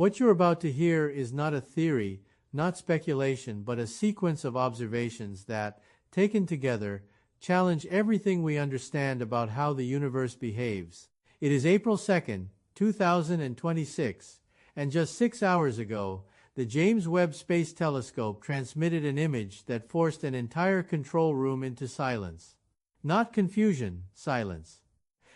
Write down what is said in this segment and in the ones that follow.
What you're about to hear is not a theory, not speculation, but a sequence of observations that, taken together, challenge everything we understand about how the universe behaves. It is April 2nd, 2026, and just 6 hours ago, the James Webb Space Telescope transmitted an image that forced an entire control room into silence. Not confusion, silence.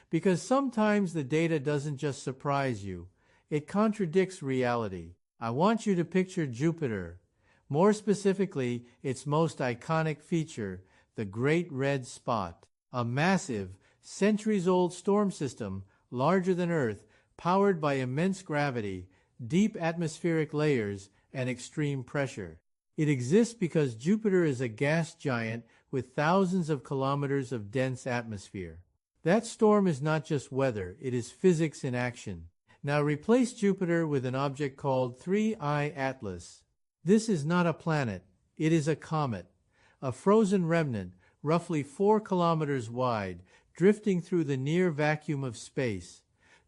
Because sometimes the data doesn't just surprise you, it contradicts reality. I want you to picture Jupiter, more specifically its most iconic feature, the Great Red Spot, a massive, centuries-old storm system larger than Earth, powered by immense gravity, deep atmospheric layers, and extreme pressure. It exists because Jupiter is a gas giant with thousands of kilometers of dense atmosphere. That storm is not just weather, it is physics in action. Now replace Jupiter with an object called 3I Atlas. This is not a planet, it is a comet, a frozen remnant, roughly 4 kilometers wide, drifting through the near vacuum of space.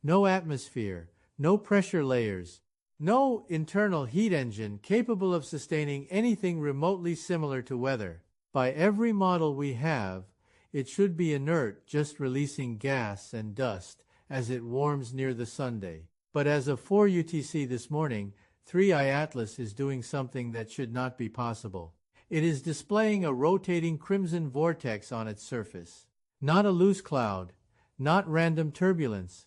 No atmosphere, no pressure layers, no internal heat engine capable of sustaining anything remotely similar to weather. By every model we have, it should be inert, just releasing gas and dust as it warms near the Sunday. But as of 4 UTC this morning, 3I Atlas is doing something that should not be possible. It is displaying a rotating crimson vortex on its surface. Not a loose cloud, not random turbulence.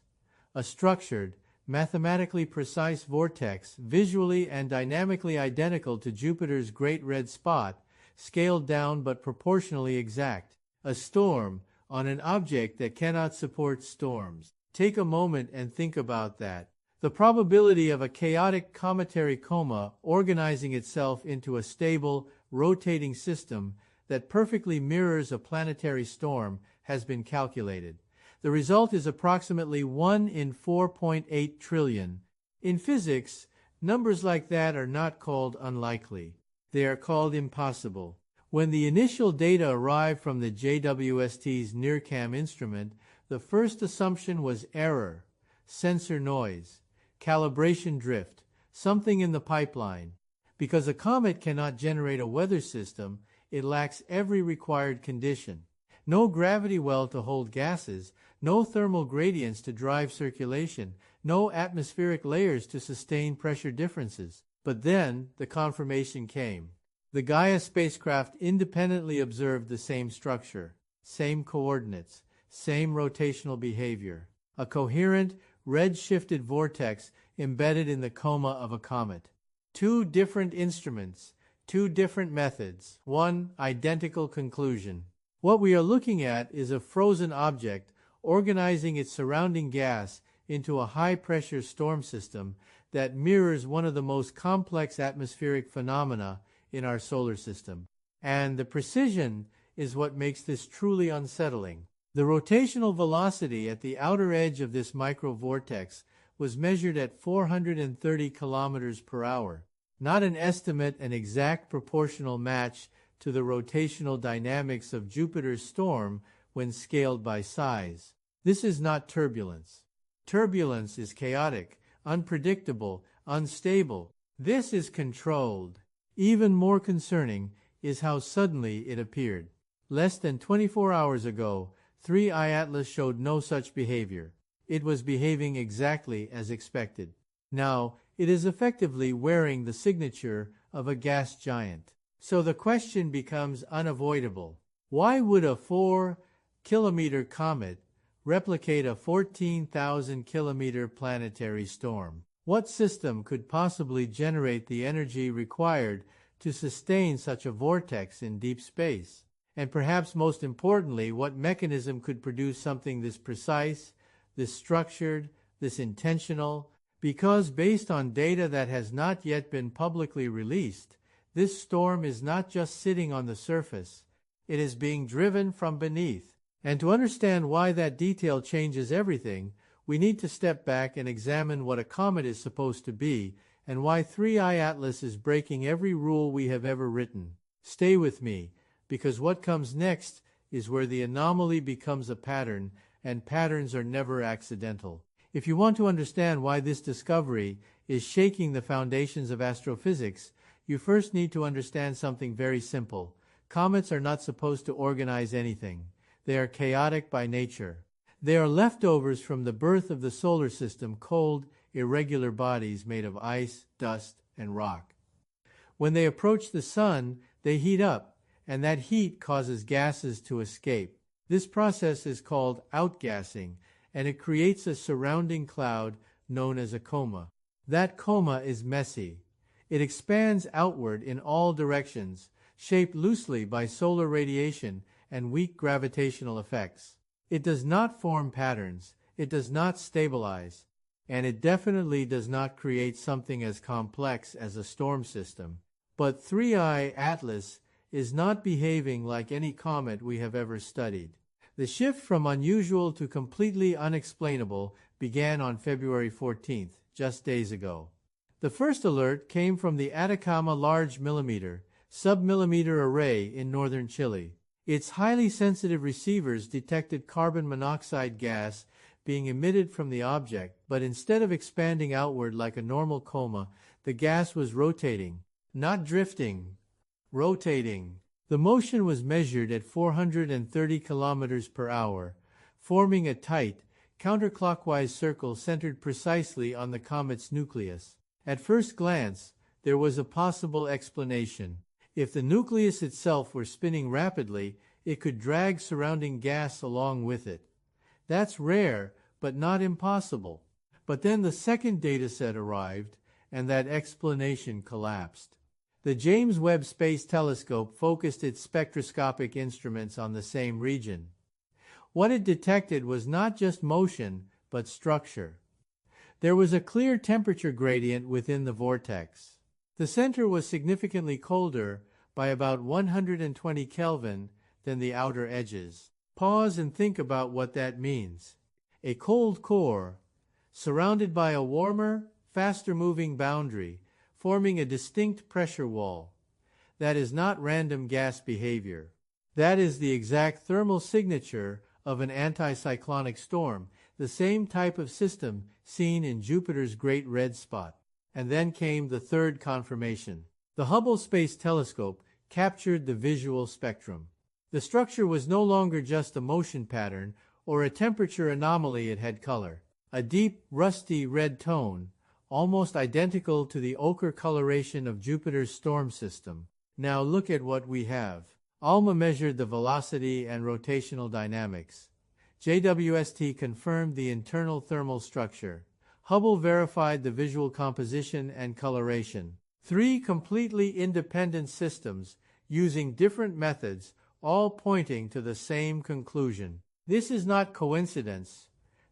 A structured, mathematically precise vortex, visually and dynamically identical to Jupiter's Great Red Spot, scaled down but proportionally exact. A storm on an object that cannot support storms. Take a moment and think about that. The probability of a chaotic cometary coma organizing itself into a stable, rotating system that perfectly mirrors a planetary storm has been calculated. The result is approximately 1 in 4.8 trillion. In physics, numbers like that are not called unlikely. They are called impossible. When the initial data arrived from the JWST's NIRCam instrument, the first assumption was error, sensor noise, calibration drift, something in the pipeline. Because a comet cannot generate a weather system, it lacks every required condition. No gravity well to hold gases, no thermal gradients to drive circulation, no atmospheric layers to sustain pressure differences. But then the confirmation came. The Gaia spacecraft independently observed the same structure, same coordinates, same rotational behavior. A coherent, red-shifted vortex embedded in the coma of a comet. 2 different instruments, 2 different methods, 1 identical conclusion. What we are looking at is a frozen object organizing its surrounding gas into a high-pressure storm system that mirrors one of the most complex atmospheric phenomena in our solar system. And the precision is what makes this truly unsettling. The rotational velocity at the outer edge of this microvortex was measured at 430 kilometers per hour. Not an estimate, an exact proportional match to the rotational dynamics of Jupiter's storm when scaled by size. This is not turbulence. Turbulence is chaotic, unpredictable, unstable. This is controlled. Even more concerning is how suddenly it appeared. Less than 24 hours ago, 3I Atlas showed no such behavior. It was behaving exactly as expected. Now, it is effectively wearing the signature of a gas giant. So the question becomes unavoidable. Why would a 4-kilometer comet replicate a 14,000-kilometer planetary storm? What system could possibly generate the energy required to sustain such a vortex in deep space? And perhaps most importantly, what mechanism could produce something this precise, this structured, this intentional? Because based on data that has not yet been publicly released, this storm is not just sitting on the surface, it is being driven from beneath. And to understand why that detail changes everything, we need to step back and examine what a comet is supposed to be and why 3I Atlas is breaking every rule we have ever written. Stay with me, because what comes next is where the anomaly becomes a pattern, and patterns are never accidental. If you want to understand why this discovery is shaking the foundations of astrophysics, you first need to understand something very simple. Comets are not supposed to organize anything. They are chaotic by nature. They are leftovers from the birth of the solar system, cold, irregular bodies made of ice, dust, and rock. When they approach the sun, they heat up, and that heat causes gases to escape. This process is called outgassing, and it creates a surrounding cloud known as a coma. That coma is messy. It expands outward in all directions, shaped loosely by solar radiation and weak gravitational effects. It does not form patterns, it does not stabilize, and it definitely does not create something as complex as a storm system. But 3I Atlas is not behaving like any comet we have ever studied. The shift from unusual to completely unexplainable began on February 14th, just days ago. The first alert came from the Atacama Large Millimeter, Sub-Millimeter Array in northern Chile. Its highly sensitive receivers detected carbon monoxide gas being emitted from the object, but instead of expanding outward like a normal coma, the gas was rotating, not drifting, rotating. The motion was measured at 430 kilometers per hour, forming a tight, counterclockwise circle centered precisely on the comet's nucleus. At first glance, there was a possible explanation. If the nucleus itself were spinning rapidly, it could drag surrounding gas along with it. That's rare, but not impossible. But then the second dataset arrived, and that explanation collapsed. The James Webb Space Telescope focused its spectroscopic instruments on the same region. What it detected was not just motion, but structure. There was a clear temperature gradient within the vortex. The center was significantly colder, by about 120 Kelvin, than the outer edges. Pause and think about what that means. A cold core, surrounded by a warmer, faster-moving boundary, forming a distinct pressure wall. That is not random gas behavior. That is the exact thermal signature of an anticyclonic storm, the same type of system seen in Jupiter's Great Red Spot. And then came the third confirmation. The Hubble Space Telescope captured the visual spectrum. The structure was no longer just a motion pattern or a temperature anomaly, it had color. A deep, rusty red tone, almost identical to the ochre coloration of Jupiter's storm system. Now look at what we have. ALMA measured the velocity and rotational dynamics. JWST confirmed the internal thermal structure. Hubble verified the visual composition and coloration. Three completely independent systems, using different methods, all pointing to the same conclusion. This is not coincidence.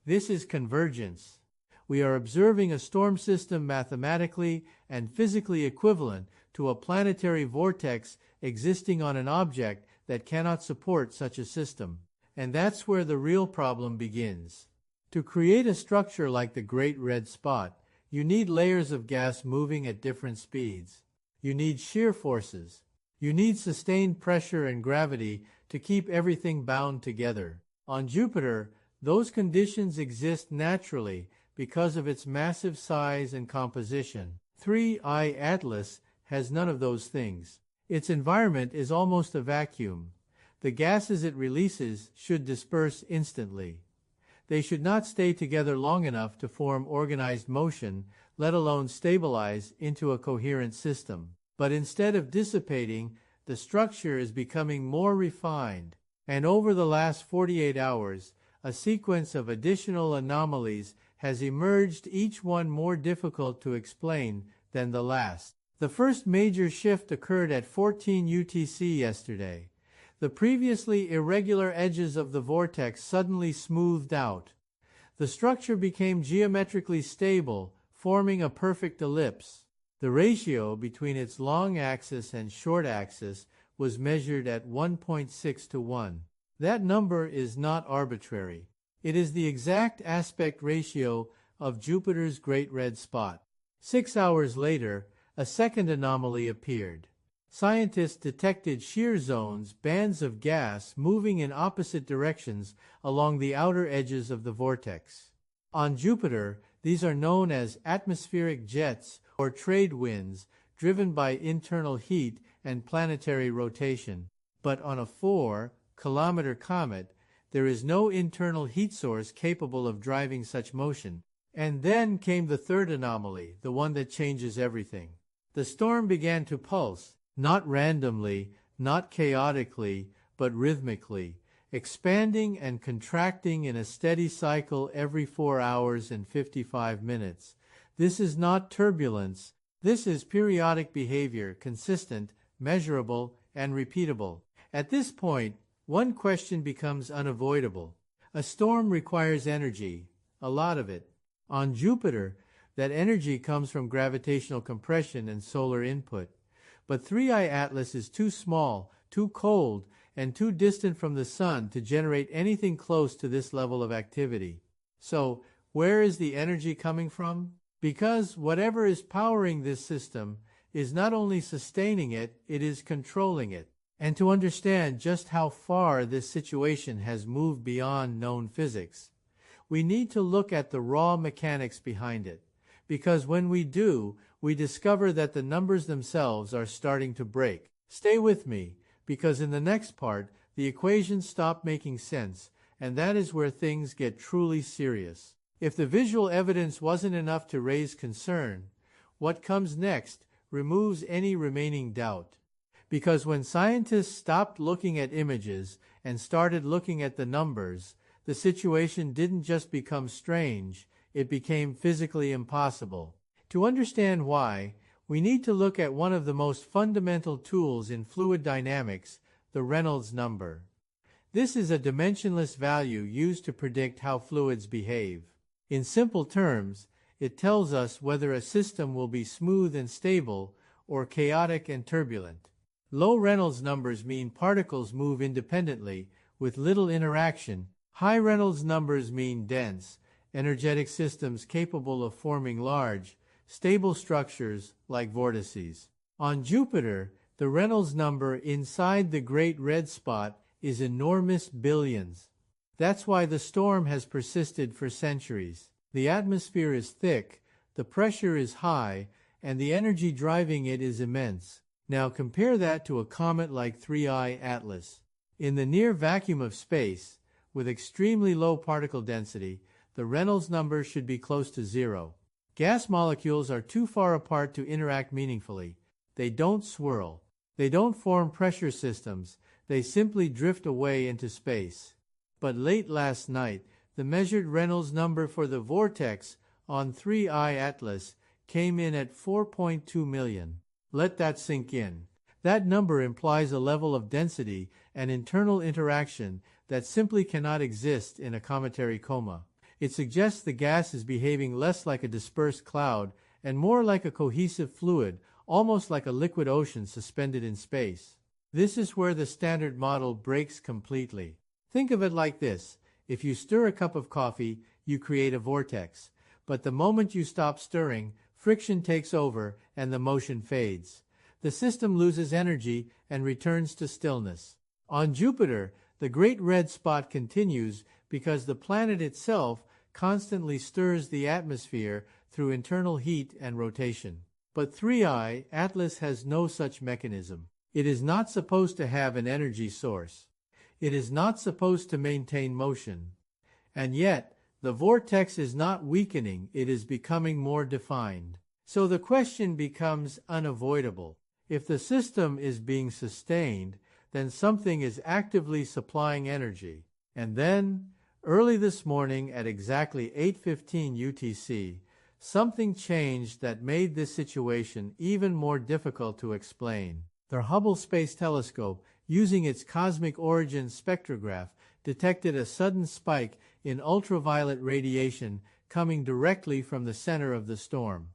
This is convergence. We are observing a storm system mathematically and physically equivalent to a planetary vortex existing on an object that cannot support such a system. And that's where the real problem begins. To create a structure like the Great Red Spot, you need layers of gas moving at different speeds. You need shear forces. You need sustained pressure and gravity to keep everything bound together. On Jupiter, those conditions exist naturally because of its massive size and composition. 3I Atlas has none of those things. Its environment is almost a vacuum. The gases it releases should disperse instantly. They should not stay together long enough to form organized motion, let alone stabilize into a coherent system. But instead of dissipating, the structure is becoming more refined. And over the last 48 hours, a sequence of additional anomalies has emerged, each one more difficult to explain than the last. The first major shift occurred at 14 UTC yesterday. The previously irregular edges of the vortex suddenly smoothed out. The structure became geometrically stable, forming a perfect ellipse. The ratio between its long axis and short axis was measured at 1.6 to 1. That number is not arbitrary. It is the exact aspect ratio of Jupiter's Great Red Spot. 6 hours later, a second anomaly appeared. Scientists detected shear zones, bands of gas moving in opposite directions along the outer edges of the vortex. On Jupiter, these are known as atmospheric jets or trade winds, driven by internal heat and planetary rotation. But on a 4-kilometer comet, there is no internal heat source capable of driving such motion. And then came the third anomaly, the one that changes everything. The storm began to pulse, not randomly, not chaotically, but rhythmically, expanding and contracting in a steady cycle every 4 hours and 55 minutes. This is not turbulence. This is periodic behavior, consistent, measurable, and repeatable. At this point, one question becomes unavoidable. A storm requires energy, a lot of it. On Jupiter, that energy comes from gravitational compression and solar input. But 3I Atlas is too small, too cold, and too distant from the sun to generate anything close to this level of activity. So, where is the energy coming from? Because whatever is powering this system is not only sustaining it, it is controlling it. And to understand just how far this situation has moved beyond known physics, we need to look at the raw mechanics behind it. Because when we do, we discover that the numbers themselves are starting to break. Stay with me, because in the next part, the equations stop making sense, and that is where things get truly serious. If the visual evidence wasn't enough to raise concern, what comes next removes any remaining doubt. Because when scientists stopped looking at images and started looking at the numbers, the situation didn't just become strange, it became physically impossible. To understand why, we need to look at one of the most fundamental tools in fluid dynamics, the Reynolds number. This is a dimensionless value used to predict how fluids behave. In simple terms, it tells us whether a system will be smooth and stable or chaotic and turbulent. Low Reynolds numbers mean particles move independently, with little interaction. High Reynolds numbers mean dense, energetic systems capable of forming large, stable structures like vortices. On Jupiter, the Reynolds number inside the Great Red Spot is enormous, billions. That's why the storm has persisted for centuries. The atmosphere is thick, the pressure is high, and the energy driving it is immense. Now compare that to a comet like 3I Atlas. In the near vacuum of space, with extremely low particle density, the Reynolds number should be close to zero. Gas molecules are too far apart to interact meaningfully. They don't swirl. They don't form pressure systems. They simply drift away into space. But late last night, the measured Reynolds number for the vortex on 3I Atlas came in at 4.2 million. Let that sink in. That number implies a level of density and internal interaction that simply cannot exist in a cometary coma. It suggests the gas is behaving less like a dispersed cloud and more like a cohesive fluid, almost like a liquid ocean suspended in space. This is where the standard model breaks completely. Think of it like this. If you stir a cup of coffee, you create a vortex. But the moment you stop stirring, friction takes over and the motion fades. The system loses energy and returns to stillness. On Jupiter, the Great Red Spot continues because the planet itself constantly stirs the atmosphere through internal heat and rotation. But 3I Atlas has no such mechanism. It is not supposed to have an energy source. It is not supposed to maintain motion. And yet, the vortex is not weakening, it is becoming more defined. So the question becomes unavoidable. If the system is being sustained, then something is actively supplying energy. And then, early this morning at exactly 8:15 UTC, something changed that made this situation even more difficult to explain. The Hubble Space Telescope, using its cosmic origin spectrograph, detected a sudden spike in ultraviolet radiation coming directly from the center of the storm.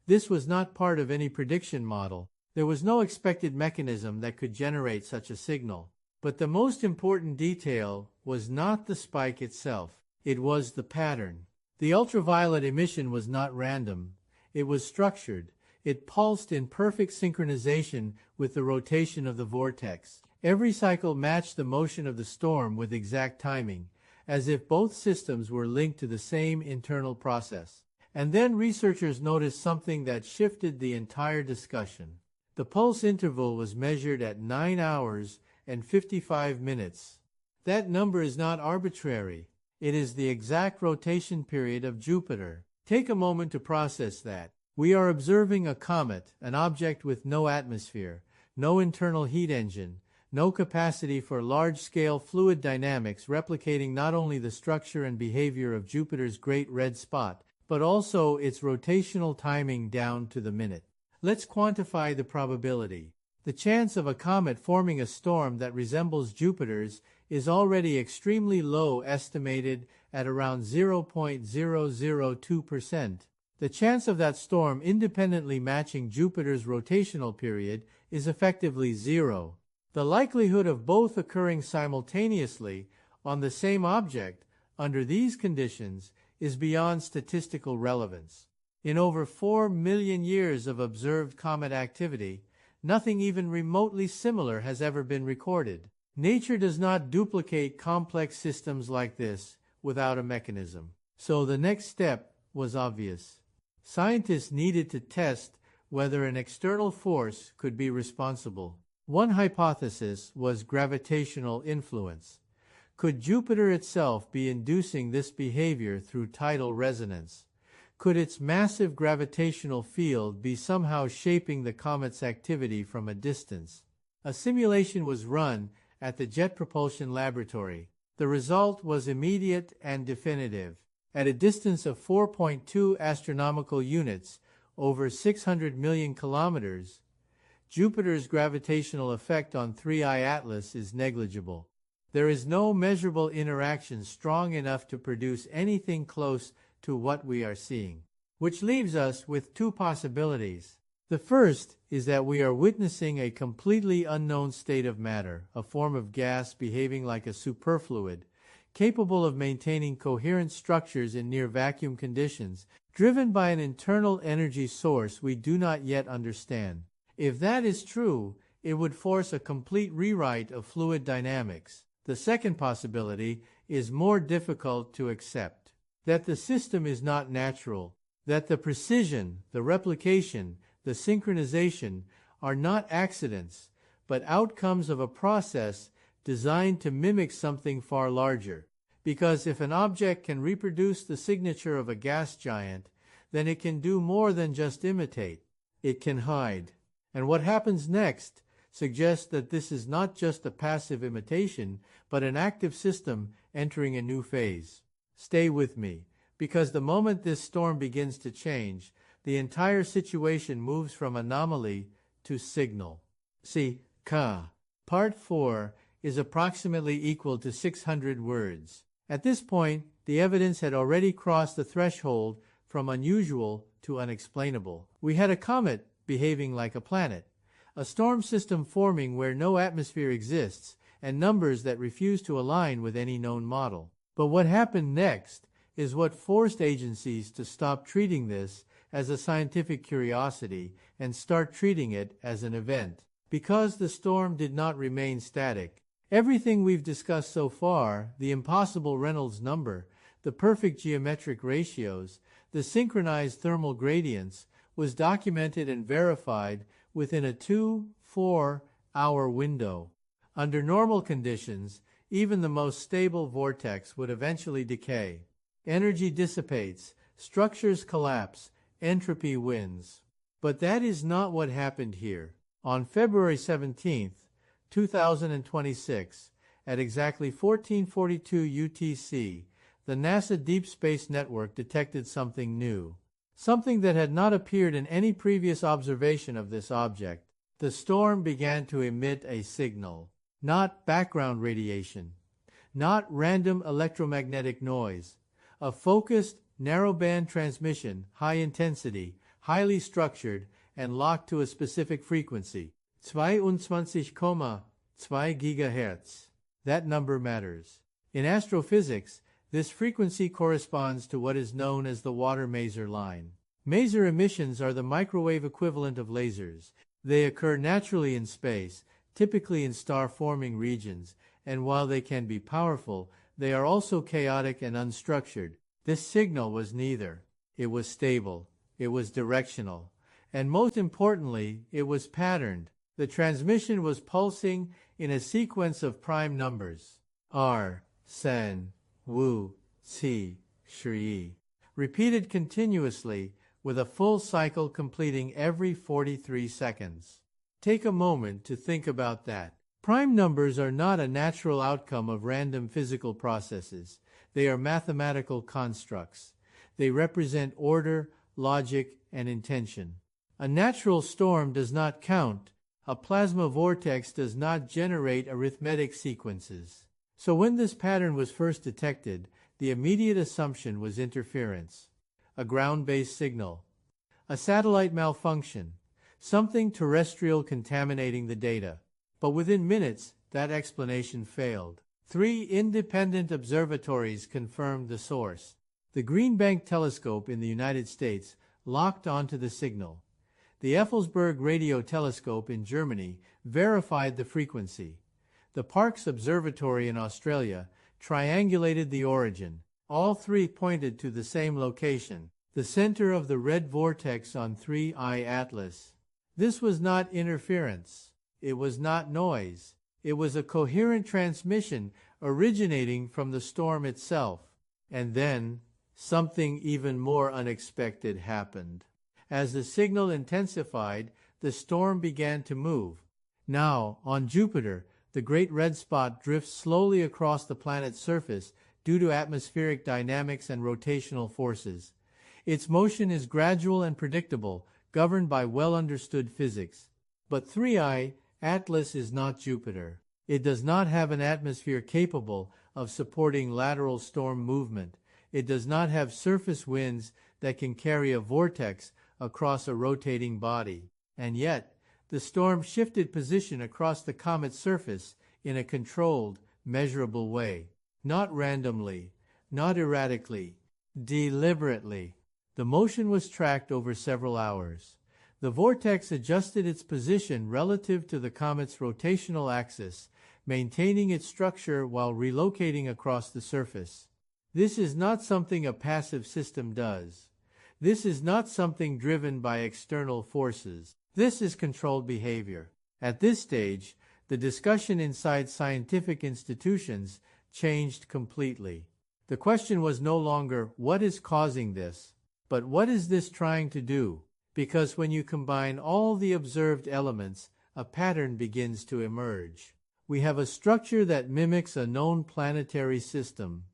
This was not part of any prediction model. There was no expected mechanism that could generate such a signal. But the most important detail was not the spike itself. It was the pattern. The ultraviolet emission was not random. It was structured. It pulsed in perfect synchronization with the rotation of the vortex. Every cycle matched the motion of the storm with exact timing, as if both systems were linked to the same internal process. And then researchers noticed something that shifted the entire discussion. The pulse interval was measured at 9 hours and 55 minutes. That number is not arbitrary. It is the exact rotation period of Jupiter. Take a moment to process that. We are observing a comet, an object with no atmosphere, no internal heat engine, no capacity for large-scale fluid dynamics, replicating not only the structure and behavior of Jupiter's great red spot, but also its rotational timing down to the minute. Let's quantify the probability. The chance of a comet forming a storm that resembles Jupiter's is already extremely low, estimated at around 0.002%. The chance of that storm independently matching Jupiter's rotational period is effectively zero. The likelihood of both occurring simultaneously on the same object under these conditions is beyond statistical relevance. In over 4 million years of observed comet activity, nothing even remotely similar has ever been recorded. Nature does not duplicate complex systems like this without a mechanism. So the next step was obvious. Scientists needed to test whether an external force could be responsible. One hypothesis was gravitational influence. Could Jupiter itself be inducing this behavior through tidal resonance? Could its massive gravitational field be somehow shaping the comet's activity from a distance? A simulation was run at the Jet Propulsion Laboratory. The result was immediate and definitive. At a distance of 4.2 astronomical units, over 600 million kilometers, Jupiter's gravitational effect on 3I Atlas is negligible. There is no measurable interaction strong enough to produce anything close to what we are seeing. Which leaves us with two possibilities. The first is that we are witnessing a completely unknown state of matter, a form of gas behaving like a superfluid, capable of maintaining coherent structures in near vacuum conditions, driven by an internal energy source we do not yet understand. If that is true, it would force a complete rewrite of fluid dynamics. The second possibility is more difficult to accept. That the system is not natural, that the precision, the replication, the synchronization are not accidents, but outcomes of a process designed to mimic something far larger. Because if an object can reproduce the signature of a gas giant, then it can do more than just imitate. It can hide. And what happens next suggests that this is not just a passive imitation, but an active system entering a new phase. Stay with me, because the moment this storm begins to change, the entire situation moves from anomaly to signal. See, Ka. Part 4 is approximately equal to 600 words. At this point, the evidence had already crossed the threshold from unusual to unexplainable. We had a comet behaving like a planet, a storm system forming where no atmosphere exists, and numbers that refuse to align with any known model. But what happened next is what forced agencies to stop treating this as a scientific curiosity and start treating it as an event. Because the storm did not remain static, everything we've discussed so far, the impossible Reynolds number, the perfect geometric ratios, the synchronized thermal gradients, was documented and verified within a 2-4 hour window. Under normal conditions, even the most stable vortex would eventually decay. Energy dissipates, structures collapse, entropy wins. But that is not what happened here. On February 17, 2026, at exactly 1442 UTC, the NASA Deep Space Network detected something new. Something that had not appeared in any previous observation of this object. The storm began to emit a signal. Not background radiation. Not random electromagnetic noise. A focused, narrowband transmission, high intensity, highly structured, and locked to a specific frequency. 22,2 GHz. That number matters. In astrophysics, this frequency corresponds to what is known as the water maser line. Maser emissions are the microwave equivalent of lasers. They occur naturally in space, typically in star-forming regions, and while they can be powerful, they are also chaotic and unstructured. This signal was neither. It was stable, it was directional, and most importantly, it was patterned. The transmission was pulsing in a sequence of prime numbers. R, Sen, Wu, Qi, Shi, repeated continuously, with a full cycle completing every 43 seconds. Take a moment to think about that. Prime numbers are not a natural outcome of random physical processes. They are mathematical constructs. They represent order, logic, and intention. A natural storm does not count. A plasma vortex does not generate arithmetic sequences. So when this pattern was first detected, the immediate assumption was interference, a ground-based signal, a satellite malfunction, something terrestrial contaminating the data. But within minutes, that explanation failed. 3 independent observatories confirmed the source. The Green Bank telescope in the United States locked onto the signal. The Effelsberg radio telescope in Germany verified the frequency. The Parkes Observatory in Australia triangulated the origin. All 3 pointed to the same location, the center of the red vortex on 3I Atlas. This was not interference. It was not noise. It was a coherent transmission originating from the storm itself. And then, something even more unexpected happened. As the signal intensified, the storm began to move. Now, on Jupiter, the Great Red Spot drifts slowly across the planet's surface due to atmospheric dynamics and rotational forces. Its motion is gradual and predictable, governed by well-understood physics. But 3I Atlas is not Jupiter. It does not have an atmosphere capable of supporting lateral storm movement. It does not have surface winds that can carry a vortex across a rotating body. And yet, the storm shifted position across the comet's surface in a controlled, measurable way. Not randomly, not erratically, deliberately. The motion was tracked over several hours. The vortex adjusted its position relative to the comet's rotational axis, maintaining its structure while relocating across the surface. This is not something a passive system does. This is not something driven by external forces. This is controlled behavior. At this stage, the discussion inside scientific institutions changed completely. The question was no longer, what is causing this? But what is this trying to do? Because when you combine all the observed elements, a pattern begins to emerge. We have a structure that mimics a known planetary system.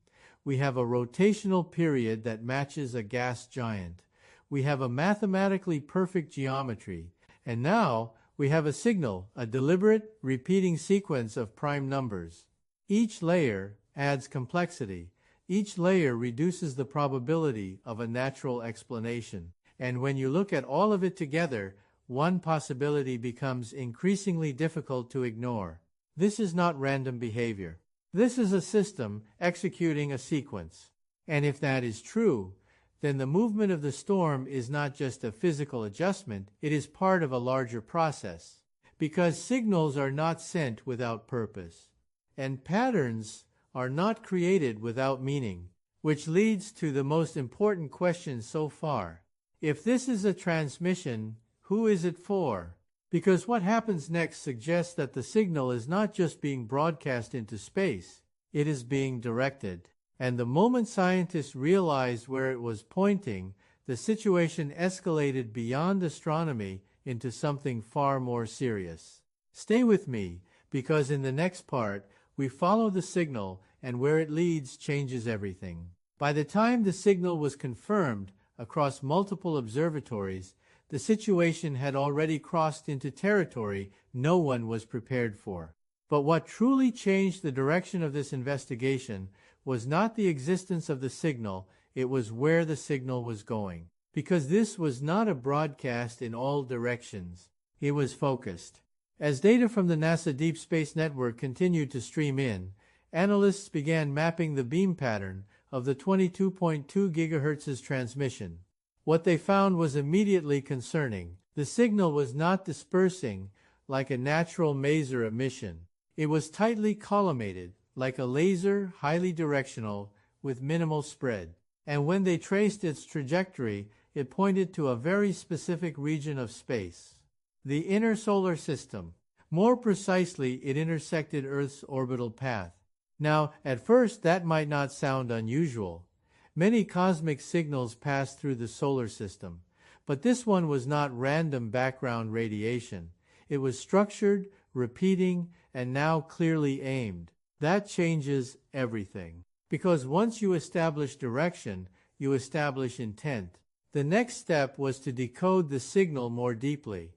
We have a rotational period that matches a gas giant. We have a mathematically perfect geometry. And now we have a signal, a deliberate, repeating sequence of prime numbers. Each layer adds complexity. Each layer reduces the probability of a natural explanation. And when you look at all of it together, one possibility becomes increasingly difficult to ignore. This is not random behavior. This is a system executing a sequence. And if that is true, then the movement of the storm is not just a physical adjustment, it is part of a larger process. Because signals are not sent without purpose. And patterns are not created without meaning. Which leads to the most important question so far. If this is a transmission, who is it for? Because what happens next suggests that the signal is not just being broadcast into space, it is being directed. And the moment scientists realized where it was pointing, the situation escalated beyond astronomy into something far more serious. Stay with me, because in the next part, we follow the signal, and where it leads changes everything. By the time the signal was confirmed across multiple observatories, the situation had already crossed into territory no one was prepared for. But what truly changed the direction of this investigation was not the existence of the signal, it was where the signal was going. Because this was not a broadcast in all directions. It was focused. As data from the NASA Deep Space Network continued to stream in, analysts began mapping the beam pattern of the 22.2 GHz transmission. What they found was immediately concerning. The signal was not dispersing like a natural maser emission. It was tightly collimated, like a laser, highly directional, with minimal spread. And when they traced its trajectory, it pointed to a very specific region of space. The inner solar system. More precisely, it intersected Earth's orbital path. Now, at first, that might not sound unusual. Many cosmic signals pass through the solar system. But this one was not random background radiation. It was structured, repeating, and now clearly aimed. That changes everything. Because once you establish direction, you establish intent. The next step was to decode the signal more deeply.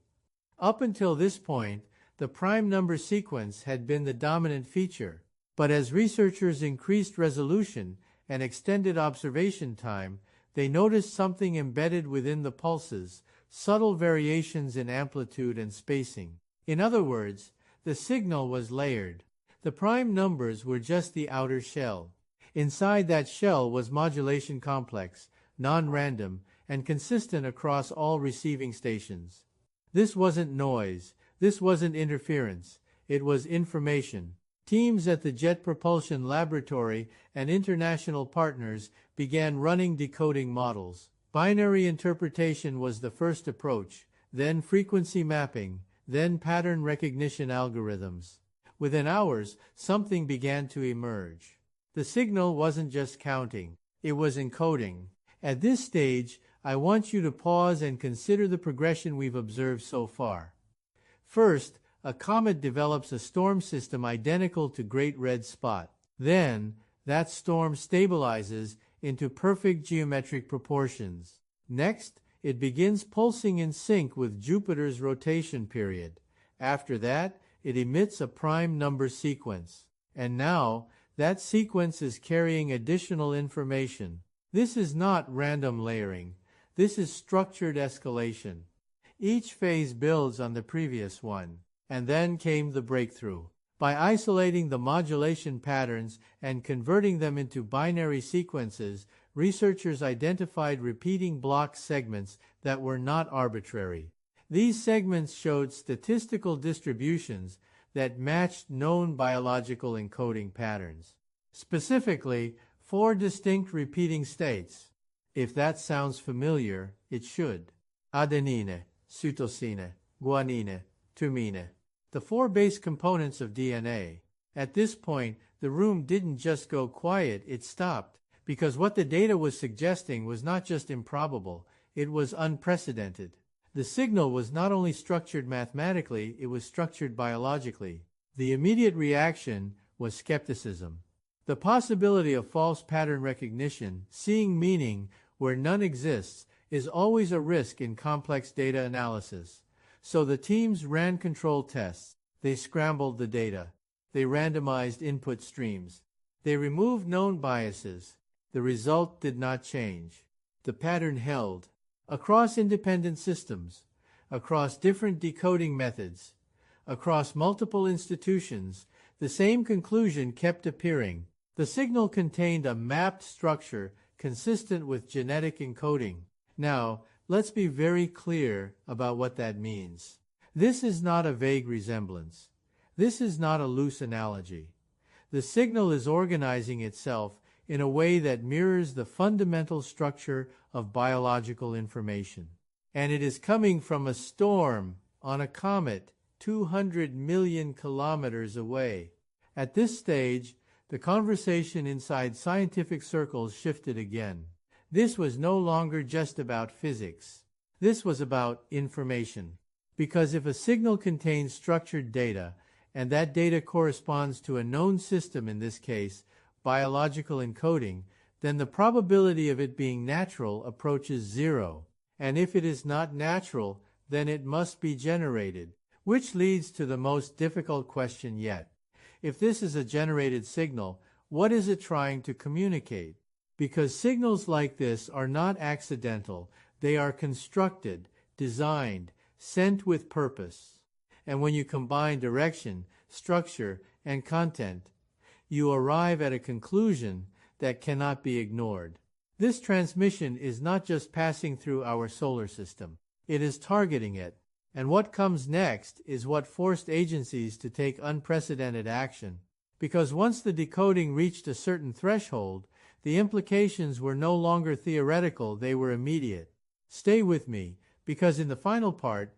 Up until this point, the prime number sequence had been the dominant feature. But as researchers increased resolution and extended observation time, they noticed something embedded within the pulses, subtle variations in amplitude and spacing. In other words, the signal was layered. The prime numbers were just the outer shell. Inside that shell was modulation complex, non-random, and consistent across all receiving stations. This wasn't noise. This wasn't interference. It was information. Teams at the Jet Propulsion Laboratory and international partners began running decoding models. Binary interpretation was the first approach, then frequency mapping, then pattern recognition algorithms. Within hours, something began to emerge. The signal wasn't just counting, it was encoding. At this stage, I want you to pause and consider the progression we've observed so far. First, a comet develops a storm system identical to Great Red Spot. Then, that storm stabilizes into perfect geometric proportions. Next, it begins pulsing in sync with Jupiter's rotation period. After that, it emits a prime number sequence. And now, that sequence is carrying additional information. This is not random layering. This is structured escalation. Each phase builds on the previous one. And then came the breakthrough. By isolating the modulation patterns and converting them into binary sequences, researchers identified repeating block segments that were not arbitrary. These segments showed statistical distributions that matched known biological encoding patterns. Specifically, 4 distinct repeating states. If that sounds familiar, it should. Adenine, cytosine, guanine, thymine. The 4 base components of DNA. At this point, the room didn't just go quiet, it stopped, because what the data was suggesting was not just improbable, it was unprecedented. The signal was not only structured mathematically, it was structured biologically. The immediate reaction was skepticism. The possibility of false pattern recognition, seeing meaning where none exists, is always a risk in complex data analysis. So the teams ran control tests. They scrambled the data. They randomized input streams. They removed known biases. The result did not change. The pattern held. Across independent systems, across different decoding methods, across multiple institutions, the same conclusion kept appearing. The signal contained a mapped structure consistent with genetic encoding. Now, let's be very clear about what that means. This is not a vague resemblance. This is not a loose analogy. The signal is organizing itself in a way that mirrors the fundamental structure of biological information. And it is coming from a storm on a comet 200 million kilometers away. At this stage, the conversation inside scientific circles shifted again. This was no longer just about physics. This was about information. Because if a signal contains structured data, and that data corresponds to a known system, in this case, biological encoding, then the probability of it being natural approaches 0. And if it is not natural, then it must be generated, which leads to the most difficult question yet. If this is a generated signal, what is it trying to communicate? Because signals like this are not accidental, they are constructed, designed, sent with purpose. And when you combine direction, structure, and content, you arrive at a conclusion that cannot be ignored. This transmission is not just passing through our solar system, it is targeting it. And what comes next is what forced agencies to take unprecedented action. Because once the decoding reached a certain threshold, the implications were no longer theoretical, they were immediate. Stay with me, because in the final part,